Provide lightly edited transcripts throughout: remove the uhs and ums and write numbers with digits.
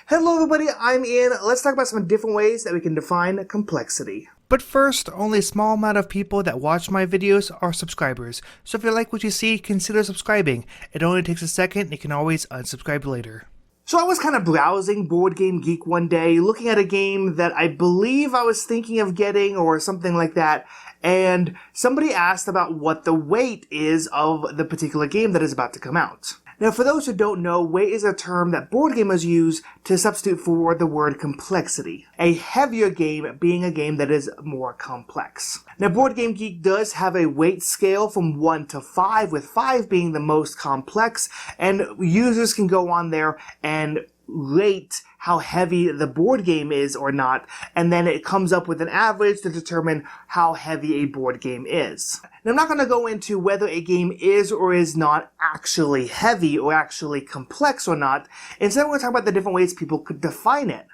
Hello everybody, I'm Ian. Let's talk about some different ways that we can define complexity. But first, only a small amount of people that watch my videos are subscribers, so if you like what you see, consider subscribing. It only takes a second and you can always unsubscribe later. So I was kind of browsing Board Game Geek one day, looking at a game that I believe I was thinking of getting or something like that, and somebody asked about what the weight is of the particular game that is about to come out. Now, for those who don't know, weight is a term that board gamers use to substitute for the word complexity. A heavier game being a game that is more complex. Now, Board Game Geek does have a weight scale from 1 to 5, with 5 being the most complex, and users can go on there and rate how heavy the board game is or not, and then it comes up with an average to determine how heavy a board game is. Now, I'm not going to go into whether a game is or is not actually heavy or actually complex or not. Instead, we're going to talk about the different ways people could define it.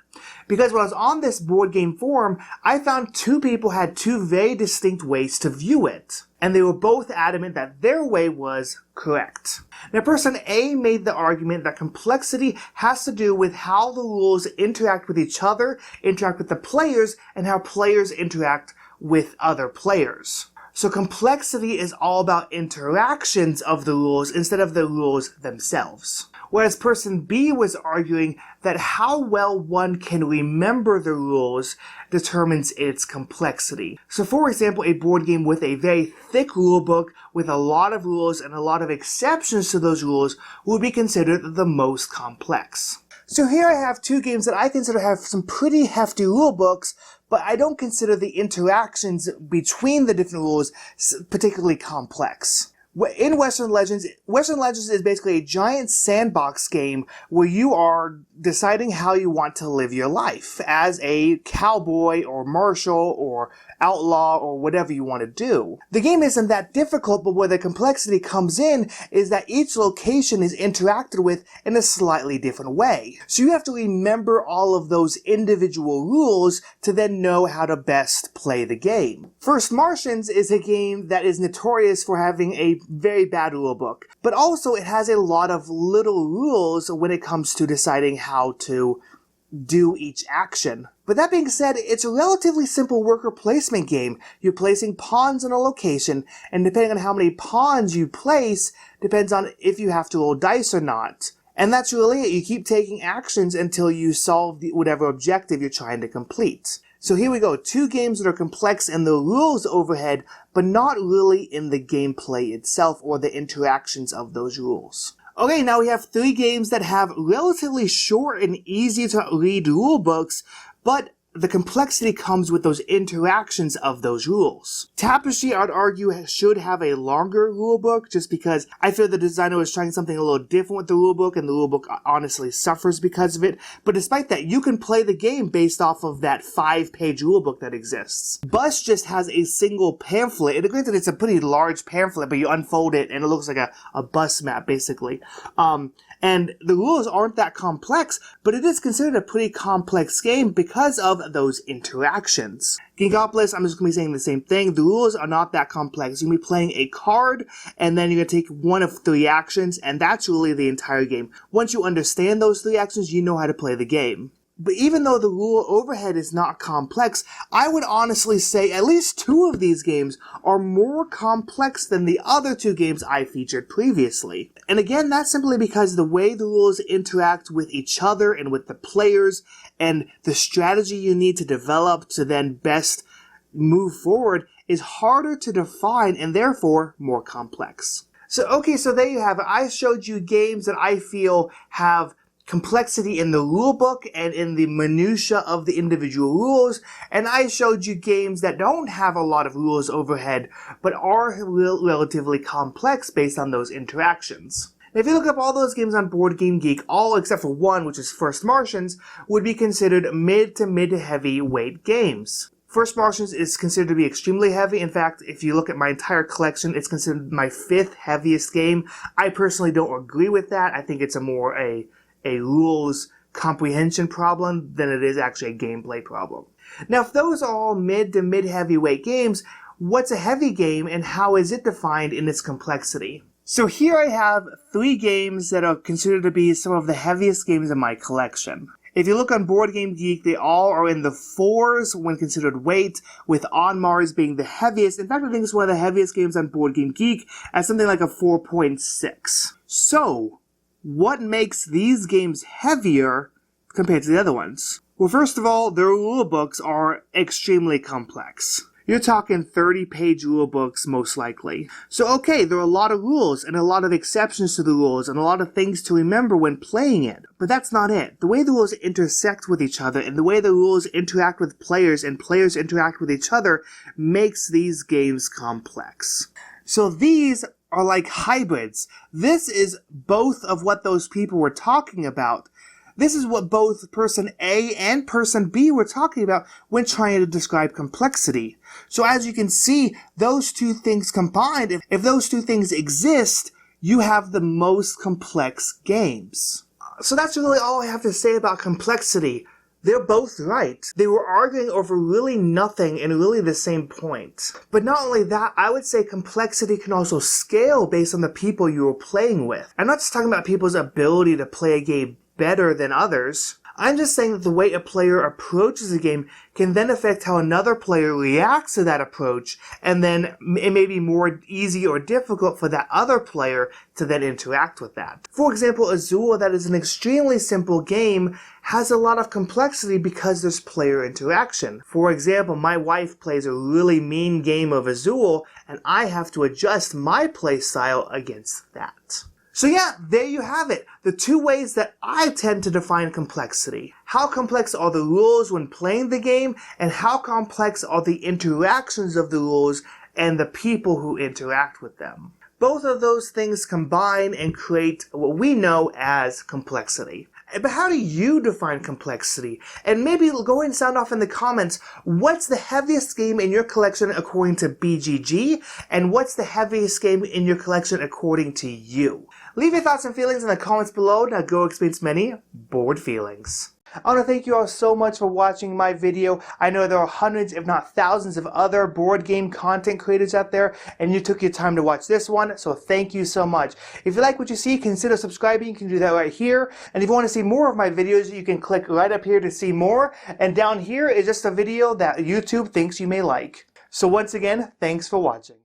Because when I was on this board game forum, I found two people had two very distinct ways to view it. And they were both adamant that their way was correct. Now, person A made the argument that complexity has to do with how the rules interact with each other, interact with the players, and how players interact with other players. So complexity is all about interactions of the rules instead of the rules themselves. Whereas person B was arguing that how well one can remember the rules determines its complexity. So for example, a board game with a very thick rulebook with a lot of rules and a lot of exceptions to those rules would be considered the most complex. So here I have two games that I consider have some pretty hefty rulebooks, but I don't consider the interactions between the different rules particularly complex. In Western Legends is basically a giant sandbox game where you are deciding how you want to live your life as a cowboy or marshal or outlaw or whatever you want to do. The game isn't that difficult, but where the complexity comes in is that each location is interacted with in a slightly different way. So you have to remember all of those individual rules to then know how to best play the game. First Martians is a game that is notorious for having a very bad rulebook, but also it has a lot of little rules when it comes to deciding how to do each action. But that being said, it's a relatively simple worker placement game. You're placing pawns in a location, and depending on how many pawns you place, depends on if you have to roll dice or not. And that's really it. You keep taking actions until you solve whatever objective you're trying to complete. So here we go, two games that are complex in the rules overhead, but not really in the gameplay itself or the interactions of those rules. Okay, now we have three games that have relatively short and easy to read rulebooks, but the complexity comes with those interactions of those rules. Tapestry, I'd argue, should have a longer rulebook just because I feel the designer was trying something a little different with the rulebook, and the rulebook honestly suffers because of it. But despite that, you can play the game based off of that 5-page rulebook that exists. Bus just has a single pamphlet, and granted it's a pretty large pamphlet, but you unfold it and it looks like a bus map basically. And the rules aren't that complex, but it is considered a pretty complex game because of those interactions. Gigapolis, I'm just going to be saying the same thing. The rules are not that complex. You're going to be playing a card, and then you're going to take one of 3 actions, and that's really the entire game. Once you understand those 3 actions, you know how to play the game. But even though the rule overhead is not complex, I would honestly say at least 2 of these games are more complex than the other 2 games I featured previously. And again, that's simply because the way the rules interact with each other and with the players and the strategy you need to develop to then best move forward is harder to define and therefore more complex. So there you have it. I showed you games that I feel have complexity in the rulebook and in the minutia of the individual rules, and I showed you games that don't have a lot of rules overhead but are relatively complex based on those interactions. Now, if you look up all those games on Board Game Geek, all except for one, which is First Martians, would be considered mid to mid-heavy weight games. First Martians is considered to be extremely heavy. In fact, if you look at my entire collection, it's considered my 5th heaviest game. I personally don't agree with that. I think it's more a rules comprehension problem than it is actually a gameplay problem. Now, if those are all mid to mid-heavyweight games, what's a heavy game and how is it defined in its complexity? So here I have 3 games that are considered to be some of the heaviest games in my collection. If you look on Board Game Geek, they all are in the 4s when considered weight, with On Mars being the heaviest. In fact, I think it's one of the heaviest games on Board Game Geek at something like a 4.6. So, what makes these games heavier compared to the other ones? Well, first of all, their rulebooks are extremely complex. You're talking 30-page rulebooks, most likely. So, okay, there are a lot of rules and a lot of exceptions to the rules and a lot of things to remember when playing it. But that's not it. The way the rules intersect with each other and the way the rules interact with players and players interact with each other makes these games complex. So these are like hybrids. This is both of what those people were talking about. This is what both person A and person B were talking about when trying to describe complexity. So as you can see, those two things combined, if those two things exist, you have the most complex games. So that's really all I have to say about complexity. They're both right. They were arguing over really nothing and really the same point. But not only that, I would say complexity can also scale based on the people you were playing with. I'm not just talking about people's ability to play a game better than others. I'm just saying that the way a player approaches a game can then affect how another player reacts to that approach, and then it may be more easy or difficult for that other player to then interact with that. For example, Azul, that is an extremely simple game, has a lot of complexity because there's player interaction. For example, my wife plays a really mean game of Azul, and I have to adjust my play style against that. So yeah, there you have it. The two ways that I tend to define complexity. How complex are the rules when playing the game, and how complex are the interactions of the rules and the people who interact with them. Both of those things combine and create what we know as complexity. But how do you define complexity? And maybe go ahead and sound off in the comments, what's the heaviest game in your collection according to BGG? And what's the heaviest game in your collection according to you? Leave your thoughts and feelings in the comments below. Now go experience many board feelings. I want to thank you all so much for watching my video. I know there are hundreds, if not thousands, of other board game content creators out there, and you took your time to watch this one, so thank you so much. If you like what you see, consider subscribing. You can do that right here. And if you want to see more of my videos, you can click right up here to see more. And down here is just a video that YouTube thinks you may like. So once again, thanks for watching.